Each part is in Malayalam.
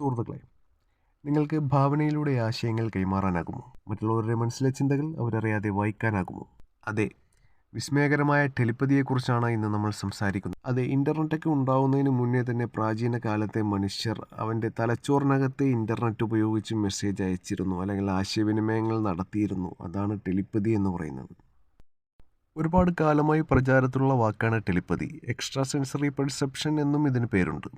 സുഹൃത്തുക്കളെ, നിങ്ങൾക്ക് ഭാവനയിലൂടെ ആശയങ്ങൾ കൈമാറാനാകുമോ? മറ്റുള്ളവരുടെ മനസ്സിലെ ചിന്തകൾ അവരറിയാതെ വായിക്കാനാകുമോ? അതെ, വിസ്മയകരമായ ടെലിപ്പതിയെക്കുറിച്ചാണ് ഇന്ന് നമ്മൾ സംസാരിക്കുന്നത്. അതെ, ഇൻ്റർനെറ്റൊക്കെ ഉണ്ടാവുന്നതിന് മുന്നേ തന്നെ പ്രാചീന കാലത്തെ മനുഷ്യർ അവൻ്റെ തലച്ചോറിനകത്തെ ഇൻ്റർനെറ്റ് ഉപയോഗിച്ച് മെസ്സേജ് അയച്ചിരുന്നു, അല്ലെങ്കിൽ ആശയവിനിമയങ്ങൾ നടത്തിയിരുന്നു. അതാണ് ടെലിപ്പതി എന്ന് പറയുന്നത്. ഒരുപാട് കാലമായി പ്രചാരത്തിലുള്ള വാക്കാണ് ടെലിപ്പതി. എക്സ്ട്രാ സെൻസറി പെർസെപ്ഷൻ എന്നും ഇതിന് പേരുണ്ട്.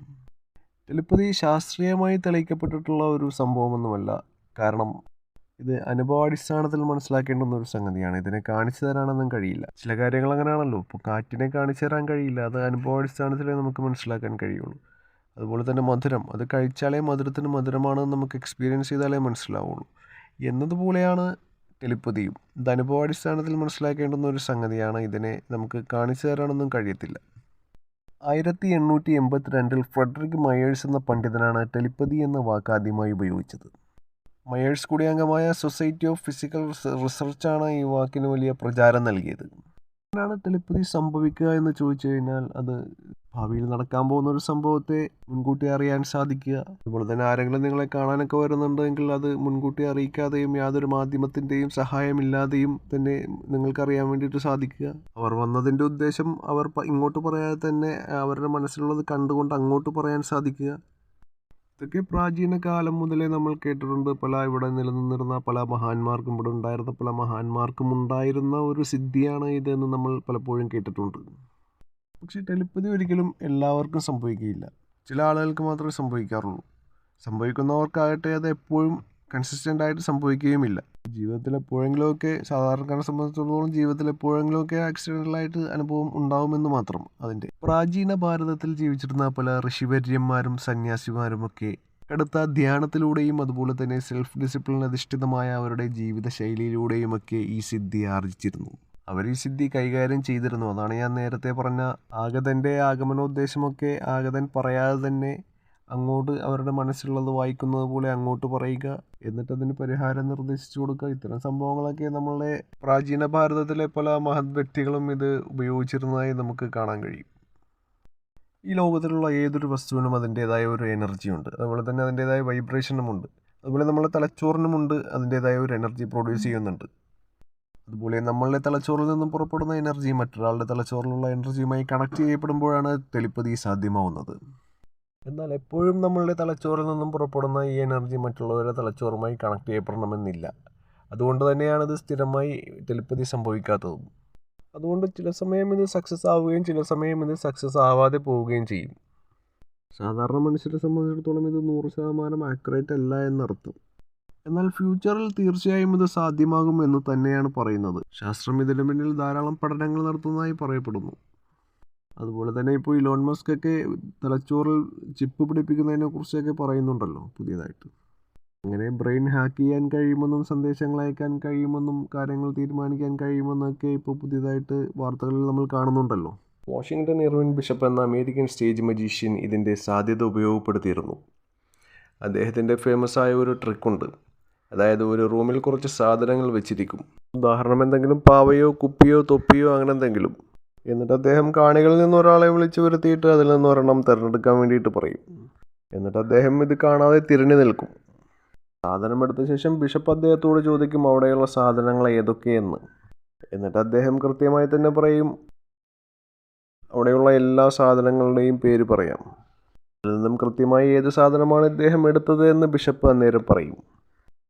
ടെലിപ്പതി ശാസ്ത്രീയമായി തെളിയിക്കപ്പെട്ടിട്ടുള്ള ഒരു സംഭവമൊന്നുമല്ല. കാരണം ഇത് അനുഭവാടിസ്ഥാനത്തിൽ മനസ്സിലാക്കേണ്ടുന്ന ഒരു സംഗതിയാണ്. ഇതിനെ കാണിച്ചു തരാനൊന്നും കഴിയില്ല. ചില കാര്യങ്ങൾ അങ്ങനെയാണല്ലോ. ഇപ്പോൾ കാറ്റിനെ കാണിച്ചു തരാൻ കഴിയില്ല, അത് അനുഭവാടിസ്ഥാനത്തിലേ നമുക്ക് മനസ്സിലാക്കാൻ കഴിയുള്ളൂ. അതുപോലെ തന്നെ മധുരം, അത് കഴിച്ചാലേ മധുരത്തിന് മധുരമാണെന്ന് നമുക്ക് എക്സ്പീരിയൻസ് ചെയ്താലേ മനസ്സിലാവുള്ളൂ എന്നതുപോലെയാണ് ടെലിപ്പതിയും. ഇത് അനുഭവാടിസ്ഥാനത്തിൽ മനസ്സിലാക്കേണ്ടുന്ന ഒരു സംഗതിയാണ്. ഇതിനെ നമുക്ക് കാണിച്ചു തരാനൊന്നും കഴിയത്തില്ല. 1882 ഫ്രെഡറിക് മയേഴ്സ് എന്ന പണ്ഡിതനാണ് ടെലിപ്പതി എന്ന വാക്ക് ആദ്യമായി ഉപയോഗിച്ചത്. മയേഴ്സ് കൂടി അംഗമായ സൊസൈറ്റി ഓഫ് ഫിസിക്കൽ റിസർച്ചാണ് ഈ വാക്കിന് വലിയ പ്രചാരം നൽകിയത്. എങ്ങനെയാണ് ടെലിപ്പതി സംഭവിക്കുക എന്ന് ചോദിച്ചു കഴിഞ്ഞാൽ, അത് ഭാവിയിൽ നടക്കാൻ പോകുന്ന ഒരു സംഭവത്തെ മുൻകൂട്ടി അറിയാൻ സാധിക്കുക. അതുപോലെ തന്നെ ആരെങ്കിലും നിങ്ങളെ കാണാനൊക്കെ വരുന്നുണ്ടെങ്കിൽ അത് മുൻകൂട്ടി അറിയിക്കാതെയും യാതൊരു മാധ്യമത്തിൻ്റെയും സഹായമില്ലാതെയും തന്നെ നിങ്ങൾക്കറിയാൻ വേണ്ടിയിട്ട് സാധിക്കുക. അവർ വന്നതിൻ്റെ ഉദ്ദേശം അവർ ഇങ്ങോട്ട് പറയാതെ തന്നെ അവരുടെ മനസ്സിലുള്ളത് കണ്ടുകൊണ്ട് അങ്ങോട്ട് പറയാൻ സാധിക്കുക. ഇതൊക്കെ പ്രാചീന കാലം മുതലേ നമ്മൾ കേട്ടിട്ടുണ്ട്. ഇവിടെ നിലനിന്നിരുന്ന പല മഹാന്മാർക്കും, ഇവിടെ ഉണ്ടായിരുന്ന പല മഹാന്മാർക്കും ഉണ്ടായിരുന്ന ഒരു സിദ്ധിയാണ് ഇതെന്ന് നമ്മൾ പലപ്പോഴും കേട്ടിട്ടുണ്ട്. പക്ഷേ ടെലിപ്പതി ഒരിക്കലും എല്ലാവർക്കും സംഭവിക്കുകയില്ല. ചില ആളുകൾക്ക് മാത്രമേ സംഭവിക്കാറുള്ളൂ. സംഭവിക്കുന്നവർക്കാകട്ടെ അത് എപ്പോഴും കൺസിസ്റ്റൻ്റ് ആയിട്ട് സംഭവിക്കുകയുമില്ല. ജീവിതത്തിൽ എപ്പോഴെങ്കിലുമൊക്കെ, സാധാരണക്കാരെ സംബന്ധിച്ചിടത്തോളം ജീവിതത്തിൽ എപ്പോഴെങ്കിലുമൊക്കെ ആക്സിഡൻ്റലായിട്ട് അനുഭവം ഉണ്ടാവുമെന്ന് മാത്രം. അതിൻ്റെ പ്രാചീന ഭാരതത്തിൽ ജീവിച്ചിരുന്ന പല ഋഷിവര്യന്മാരും സന്യാസിമാരുമൊക്കെ കടുത്ത ധ്യാനത്തിലൂടെയും അതുപോലെ തന്നെ സെൽഫ് ഡിസിപ്ലിൻ അധിഷ്ഠിതമായ അവരുടെ ജീവിത ശൈലിയിലൂടെയുമൊക്കെ ഈ സിദ്ധി ആർജിച്ചിരുന്നു. അവർ ഈ സിദ്ധി കൈകാര്യം ചെയ്തിരുന്നു. അതാണ് ഞാൻ നേരത്തെ പറഞ്ഞ ആഗതൻ്റെ ആഗമനോദ്ദേശമൊക്കെ ആഗതൻ പറയാതെ തന്നെ അങ്ങോട്ട് അവരുടെ മനസ്സിലുള്ളത് വായിക്കുന്നത് പോലെ അങ്ങോട്ട് പറയുക, എന്നിട്ടതിന് പരിഹാരം നിർദ്ദേശിച്ചു കൊടുക്കുക. ഇത്തരം സംഭവങ്ങളൊക്കെ നമ്മളുടെ പ്രാചീന ഭാരതത്തിലെ പല മഹത് വ്യക്തികളും ഇത് ഉപയോഗിച്ചിരുന്നതായി നമുക്ക് കാണാൻ കഴിയും. ഈ ലോകത്തിലുള്ള ഏതൊരു വസ്തുവിനും അതിൻ്റേതായ ഒരു എനർജിയുണ്ട്. അതുപോലെ തന്നെ അതിൻ്റേതായ വൈബ്രേഷനുമുണ്ട്. അതുപോലെ നമ്മുടെ തലച്ചോറിനുമുണ്ട് അതിൻ്റേതായ ഒരു എനർജി പ്രൊഡ്യൂസ് ചെയ്യുന്നുണ്ട്. അതുപോലെ നമ്മളുടെ തലച്ചോറിൽ നിന്നും പുറപ്പെടുന്ന എനർജി മറ്റൊരാളുടെ തലച്ചോറിലുള്ള എനർജിയുമായി കണക്ട് ചെയ്യപ്പെടുമ്പോഴാണ് ടെലിപ്പതി സാധ്യമാവുന്നത്. എന്നാൽ എപ്പോഴും നമ്മളുടെ തലച്ചോറിൽ നിന്നും പുറപ്പെടുന്ന ഈ എനർജി മറ്റുള്ളവരുടെ തലച്ചോറുമായി കണക്ട് ചെയ്യപ്പെടണമെന്നില്ല. അതുകൊണ്ട് തന്നെയാണ് ഇത് സ്ഥിരമായി ടെലിപ്പതി സംഭവിക്കാത്തതും. അതുകൊണ്ട് ചില സമയം ഇത് സക്സസ് ആവുകയും ചില സമയം ഇത് സക്സസ് ആവാതെ പോവുകയും ചെയ്യും. സാധാരണ മനുഷ്യരെ സംബന്ധിച്ചിടത്തോളം ഇത് 100% ആക്യുറേറ്റ് അല്ല എന്നർത്ഥം. എന്നാൽ ഫ്യൂച്ചറിൽ തീർച്ചയായും ഇത് സാധ്യമാകും എന്ന് തന്നെയാണ് പറയുന്നത്. ശാസ്ത്രം ഇതിന് പിന്നിൽ ധാരാളം പഠനങ്ങൾ നടത്തുന്നതായി പറയപ്പെടുന്നു. അതുപോലെ തന്നെ ഇപ്പോൾ ഇലോൺ മസ്ക് ഒക്കെ തലച്ചോറിൽ ചിപ്പ് പിടിപ്പിക്കുന്നതിനെ കുറിച്ചൊക്കെ പറയുന്നുണ്ടല്ലോ പുതിയതായിട്ട്. അങ്ങനെ ബ്രെയിൻ ഹാക്ക് ചെയ്യാൻ കഴിയുമെന്നും സന്ദേശങ്ങൾ അയക്കാൻ കഴിയുമെന്നും കാര്യങ്ങൾ തീരുമാനിക്കാൻ കഴിയുമെന്നൊക്കെ ഇപ്പോൾ പുതിയതായിട്ട് വാർത്തകളിൽ നമ്മൾ കാണുന്നുണ്ടല്ലോ. വാഷിങ്ടൺ ഇർവിൻ ബിഷപ്പ് എന്ന അമേരിക്കൻ സ്റ്റേജ് മജീഷ്യൻ ഇതിൻ്റെ സാധ്യത ഉപയോഗപ്പെടുത്തിയിരുന്നു. അദ്ദേഹത്തിൻ്റെ ഫേമസ് ആയ ഒരു ട്രിക്കുണ്ട്. അതായത് ഒരു റൂമിൽ കുറച്ച് സാധനങ്ങൾ വെച്ചിരിക്കും. ഉദാഹരണം എന്തെങ്കിലും പാവയോ കുപ്പിയോ തൊപ്പിയോ അങ്ങനെ എന്തെങ്കിലും. എന്നിട്ട് അദ്ദേഹം കാണികളിൽ നിന്ന് ഒരാളെ വിളിച്ചു വരുത്തിയിട്ട് അതിൽ നിന്ന് ഒരെണ്ണം തിരഞ്ഞെടുക്കാൻ വേണ്ടിയിട്ട് പറയും. എന്നിട്ട് അദ്ദേഹം ഇത് കാണാതെ തിരിഞ്ഞു നിൽക്കും. സാധനം എടുത്ത ശേഷം ബിഷപ്പ് അദ്ദേഹത്തോട് ചോദിക്കും അവിടെയുള്ള സാധനങ്ങൾ ഏതൊക്കെയെന്ന്. എന്നിട്ട് അദ്ദേഹം കൃത്യമായി തന്നെ പറയും, അവിടെയുള്ള എല്ലാ സാധനങ്ങളുടെയും പേര് പറയാം. അതിൽ നിന്നും കൃത്യമായി ഏത് സാധനമാണ് ഇദ്ദേഹം എടുത്തത് എന്ന് ബിഷപ്പ് അന്നേരം പറയും.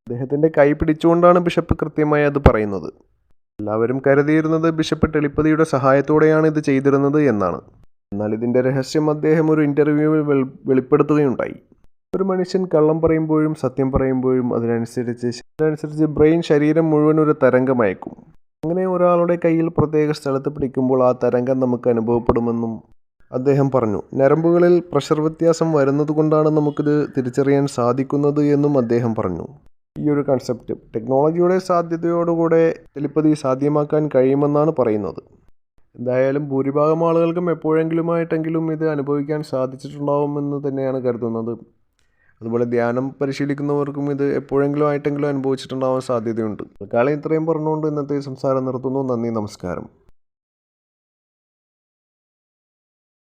അദ്ദേഹത്തിൻ്റെ കൈ പിടിച്ചുകൊണ്ടാണ് ബിഷപ്പ് കൃത്യമായി അത് പറയുന്നത്. എല്ലാവരും കരുതിയിരുന്നത് ബിഷപ്പ് ടെലിപ്പതിയുടെ സഹായത്തോടെയാണ് ഇത് ചെയ്തിരുന്നത് എന്നാണ്. എന്നാൽ ഇതിൻ്റെ രഹസ്യം അദ്ദേഹം ഒരു ഇൻ്റർവ്യൂവിൽ വെളിപ്പെടുത്തുകയുണ്ടായി. ഒരു മനുഷ്യൻ കള്ളം പറയുമ്പോഴും സത്യം പറയുമ്പോഴും അതിനനുസരിച്ച് ബ്രെയിൻ ശരീരം മുഴുവൻ ഒരു തരംഗം അയക്കും. അങ്ങനെ ഒരാളുടെ കയ്യിൽ പ്രത്യേക സ്ഥലത്ത് പിടിക്കുമ്പോൾ ആ തരംഗം നമുക്ക് അനുഭവപ്പെടുമെന്നും അദ്ദേഹം പറഞ്ഞു. ഞരമ്പുകളിൽ പ്രഷർ വ്യത്യാസം വരുന്നത് കൊണ്ടാണ് നമുക്കിത് തിരിച്ചറിയാൻ സാധിക്കുന്നത് എന്നും അദ്ദേഹം പറഞ്ഞു. ഈ ഒരു കൺസെപ്റ്റ് ടെക്നോളജിയുടെ സാധ്യതയോടുകൂടെ ടെലിപ്പതി സാധ്യമാക്കാൻ കഴിയുമെന്നാണ് പറയുന്നത്. എന്തായാലും ഭൂരിഭാഗം ആളുകൾക്കും എപ്പോഴെങ്കിലുമായിട്ടെങ്കിലും ഇത് അനുഭവിക്കാൻ സാധിച്ചിട്ടുണ്ടാവുമെന്ന് തന്നെയാണ് കരുതുന്നത്. അതുപോലെ ധ്യാനം പരിശീലിക്കുന്നവർക്കും ഇത് എപ്പോഴെങ്കിലും ആയിട്ടെങ്കിലും അനുഭവിച്ചിട്ടുണ്ടാവാൻ സാധ്യതയുണ്ട്. തൽക്കാലം ഇത്രയും പറഞ്ഞുകൊണ്ട് ഇന്നത്തെ സംസാരം നിർത്തുന്നു. നന്ദി, നമസ്കാരം.